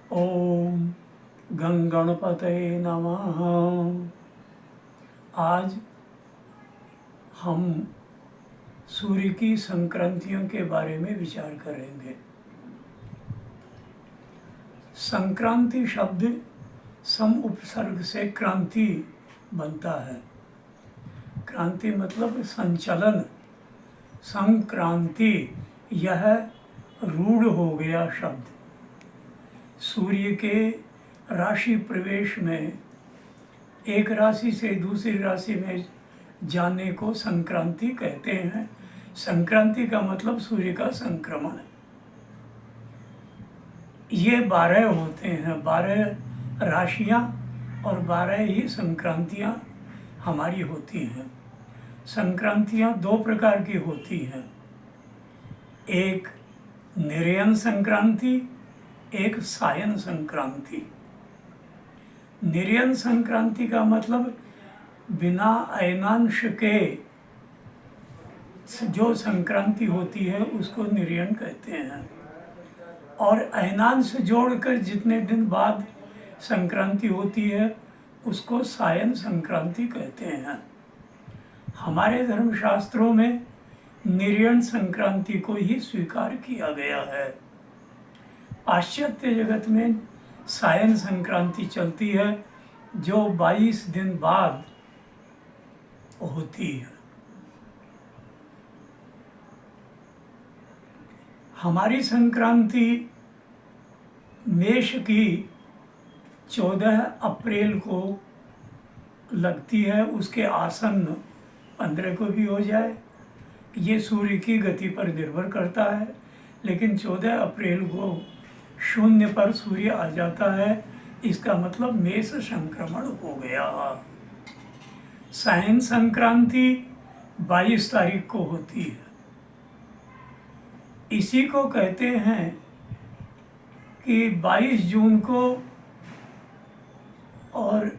ओम गं गणपतये नमः। आज हम सूर्य की संक्रांतियों के बारे में विचार करेंगे। संक्रांति शब्द सम उपसर्ग से क्रांति बनता है। क्रांति मतलब संचलन। संक्रांति यह रूढ़ हो गया शब्द। सूर्य के राशि प्रवेश में एक राशि से दूसरी राशि में जाने को संक्रांति कहते हैं। संक्रांति का मतलब सूर्य का संक्रमण। ये 12 होते हैं, 12 राशियां और 12 ही संक्रांतियां हमारी होती हैं। संक्रांतियां 2 प्रकार की होती हैं, एक निर्यण संक्रांति, एक सायन संक्रांति। निर्यण संक्रांति का मतलब बिना अयनांश के जो संक्रांति होती है उसको निर्यण कहते हैं, और अयनांश जोड़कर जितने दिन बाद संक्रांति होती है उसको सायन संक्रांति कहते हैं। हमारे धर्मशास्त्रों में निर्यण संक्रांति को ही स्वीकार किया गया है। पाश्चात्य जगत में सायन संक्रांति चलती है जो 22 दिन बाद होती है। हमारी संक्रांति मेष की 14 अप्रैल को लगती है, उसके आसन्न 15 को भी हो जाए, ये सूर्य की गति पर निर्भर करता है। लेकिन 14 अप्रैल को शून्य पर सूर्य आ जाता है, इसका मतलब मेष संक्रमण हो गया। सायन संक्रांति 22 तारीख को होती है। इसी को कहते हैं कि 22 जून को और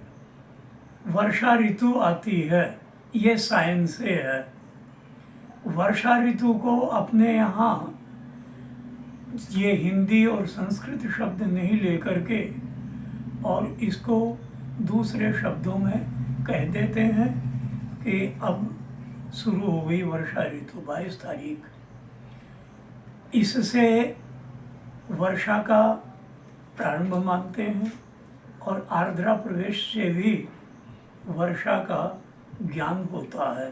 वर्षा ऋतु आती है, ये सायन से है। वर्षा ऋतु को अपने यहाँ ये हिंदी और संस्कृत शब्द नहीं लेकर के और इसको दूसरे शब्दों में कह देते हैं कि अब शुरू हो गई वर्षा ऋतु 22 तारीख। इससे वर्षा का प्रारंभ मानते हैं और आर्द्रा प्रवेश से भी वर्षा का ज्ञान होता है।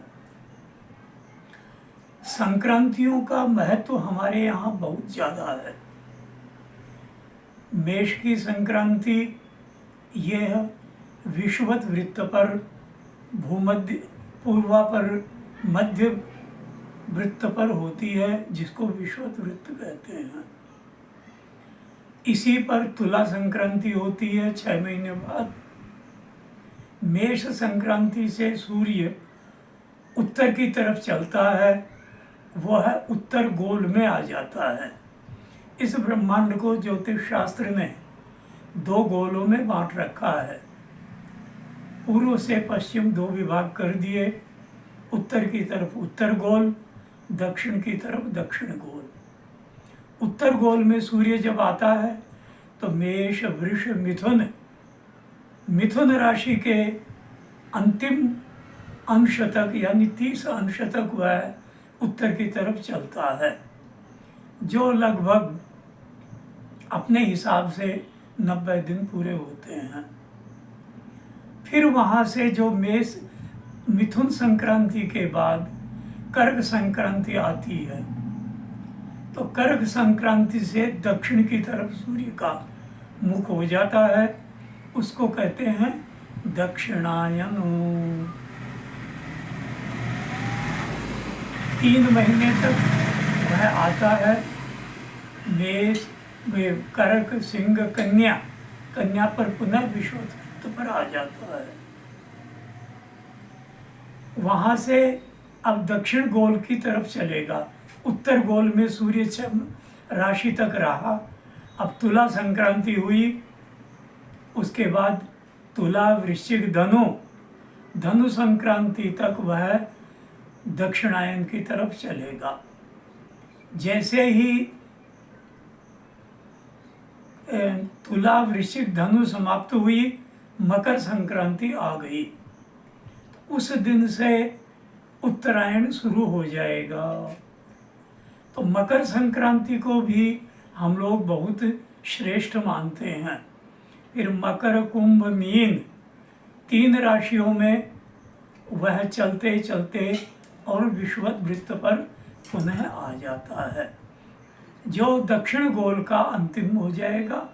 संक्रांतियों का महत्व हमारे यहाँ बहुत ज़्यादा है। मेष की संक्रांति यह विषुवत वृत्त पर भूमध्य पूर्वा पर मध्य वृत्त पर होती है, जिसको विषुवत वृत्त कहते हैं। इसी पर तुला संक्रांति होती है 6 महीने बाद। मेष संक्रांति से सूर्य उत्तर की तरफ चलता है, वह उत्तर गोल में आ जाता है। इस ब्रह्मांड को ज्योतिष शास्त्र ने 2 गोलों में बांट रखा है। पूर्व से पश्चिम 2 विभाग कर दिए, उत्तर की तरफ उत्तर गोल, दक्षिण की तरफ दक्षिण गोल। उत्तर गोल में सूर्य जब आता है तो मेष, वृष, मिथुन राशि के अंतिम अंश तक यानी 30 अंश तक वह उत्तर की तरफ चलता है, जो लगभग अपने हिसाब से 90 दिन पूरे होते हैं। फिर वहाँ से जो मिथुन संक्रांति के बाद कर्क संक्रांति आती है, तो कर्क संक्रांति से दक्षिण की तरफ सूर्य का मुख हो जाता है, उसको कहते हैं दक्षिणायन। 3 महीने तक वह आता है। मेष, कर्क, सिंह, कन्या पर पुनः विषुवत पर आ जाता है। वहाँ से अब दक्षिण गोल की तरफ चलेगा। उत्तर गोल में सूर्य राशि तक रहा। अब तुला संक्रांति हुई, उसके बाद तुला, वृश्चिक, धनु संक्रांति तक वह दक्षिणायन की तरफ चलेगा। जैसे ही तुला वृश्चिक धनु समाप्त हुई, मकर संक्रांति आ गई। उस दिन से उत्तरायण शुरू हो जाएगा। तो मकर संक्रांति को भी हम लोग बहुत श्रेष्ठ मानते हैं। फिर मकर, कुंभ, मीन 3 राशियों में वह चलते चलते और विषुवत वृत्त पर पुनः आ जाता है। जो दक्षिण गोल का अंतिम हो जाएगा,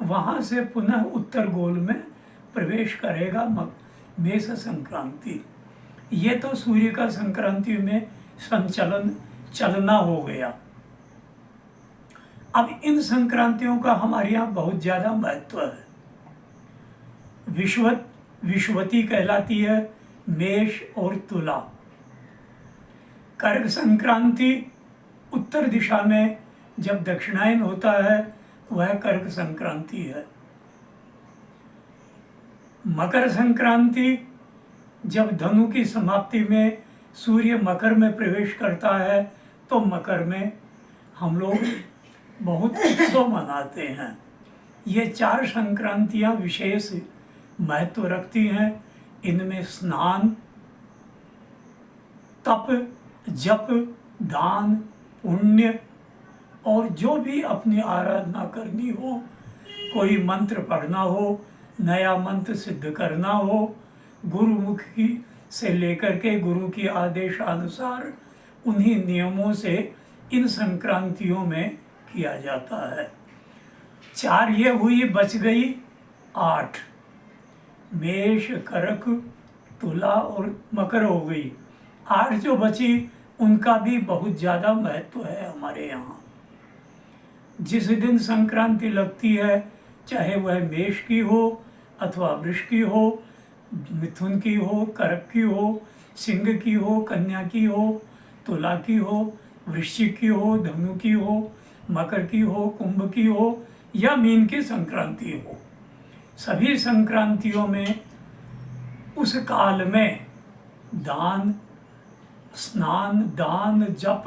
वहाँ से पुनः उत्तर गोल में प्रवेश करेगा मेष संक्रांति। ये तो सूर्य का संक्रांति में चलना हो गया। अब इन संक्रांतियों का हमारे यहाँ बहुत ज़्यादा महत्व है। विषुवती कहलाती है मेष और तुला। कर्क संक्रांति उत्तर दिशा में जब दक्षिणायन होता है, वह कर्क संक्रांति है। मकर संक्रांति जब धनु की समाप्ति में सूर्य मकर में प्रवेश करता है, तो मकर में हम लोग बहुत उत्सव मनाते हैं। ये 4 संक्रांतियाँ विशेष महत्व रखती हैं। इनमें स्नान, तप, जप, दान, पुण्य और जो भी अपनी आराधना करनी हो, कोई मंत्र पढ़ना हो, नया मंत्र सिद्ध करना हो, गुरुमुख की से लेकर के गुरु की आदेशानुसार उन्हीं नियमों से इन संक्रांतियों में किया जाता है। 4 ये हुई, बच गई 8। मेष, कर्क, तुला और मकर हो गई। 8 जो बची, उनका भी बहुत ज़्यादा महत्व है हमारे यहाँ। जिस दिन संक्रांति लगती है, चाहे वह मेष की हो अथवा वृष की हो, मिथुन की हो, कर्क की हो, सिंह की हो, कन्या की हो, तुला की हो, वृश्चिक की हो, धनु की हो, मकर की हो, कुंभ की हो या मीन की संक्रांति हो, सभी संक्रांतियों में उस काल में दान, स्नान, दान, जप,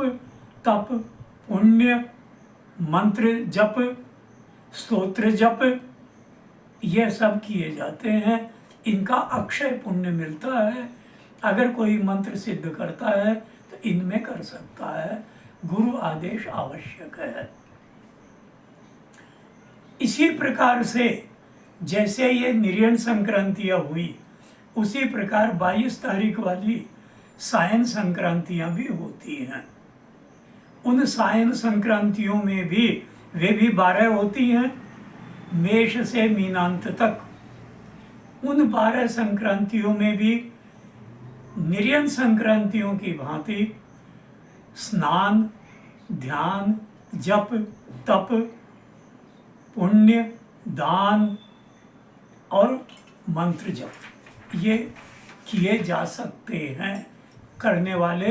तप, पुण्य, मंत्र जप, स्तोत्र जप, ये सब किए जाते हैं। इनका अक्षय पुण्य मिलता है। अगर कोई मंत्र सिद्ध करता है तो इनमें कर सकता है। गुरु आदेश आवश्यक है। इसी प्रकार से जैसे ये निर्यण संक्रांतियाँ हुई, उसी प्रकार 22 तारीख वाली सायन संक्रांतियाँ भी होती हैं। उन सायन संक्रांतियों में भी वे भी 12 होती हैं, मेष से मीनांत तक। उन 12 संक्रांतियों में भी निर्यण संक्रांतियों की भांति स्नान, ध्यान, जप, तप, पुण्य, दान और मंत्र जप ये किए जा सकते हैं। करने वाले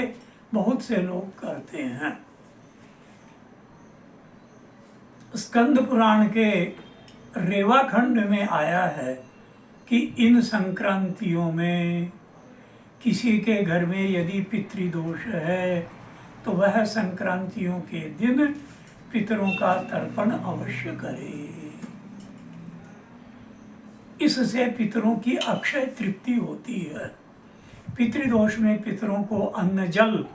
बहुत से लोग करते हैं। स्कंद पुराण के रेवा खंड में आया है कि इन संक्रांतियों में किसी के घर में यदि पितृदोष है तो वह संक्रांतियों के दिन पितरों का तर्पण अवश्य करे। इससे पितरों की अक्षय तृप्ति होती है। पितृदोष में पितरों को अन्न जल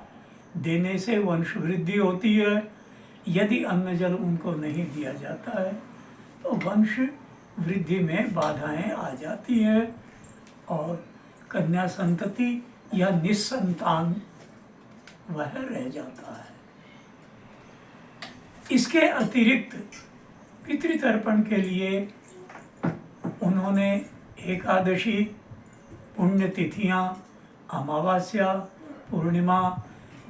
देने से वंश वृद्धि होती है। यदि अन्न जल उनको नहीं दिया जाता है तो वंश वृद्धि में बाधाएं आ जाती है और कन्या संतति या निस्संतान वह रह जाता है। इसके अतिरिक्त पितृतर्पण के लिए उन्होंने एकादशी, पुण्यतिथियाँ, अमावस्या, पूर्णिमा,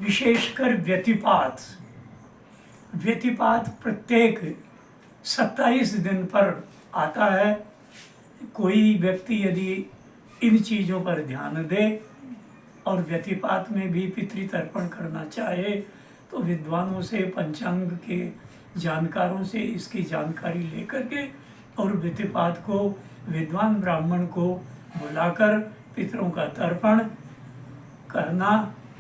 विशेषकर व्यतिपात प्रत्येक 27 दिन पर आता है। कोई व्यक्ति यदि इन चीज़ों पर ध्यान दे और व्यतिपात में भी पितृतर्पण करना चाहे तो विद्वानों से, पंचांग के जानकारों से इसकी जानकारी लेकर के और व्यतिपात को विद्वान ब्राह्मण को बुलाकर पितरों का तर्पण करना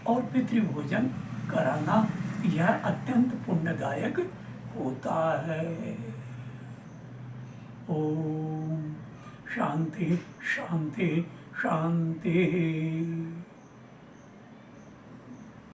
और पितृभोजन कराना, यह अत्यंत पुण्यदायक होता है। ओम शांति शांति शांति।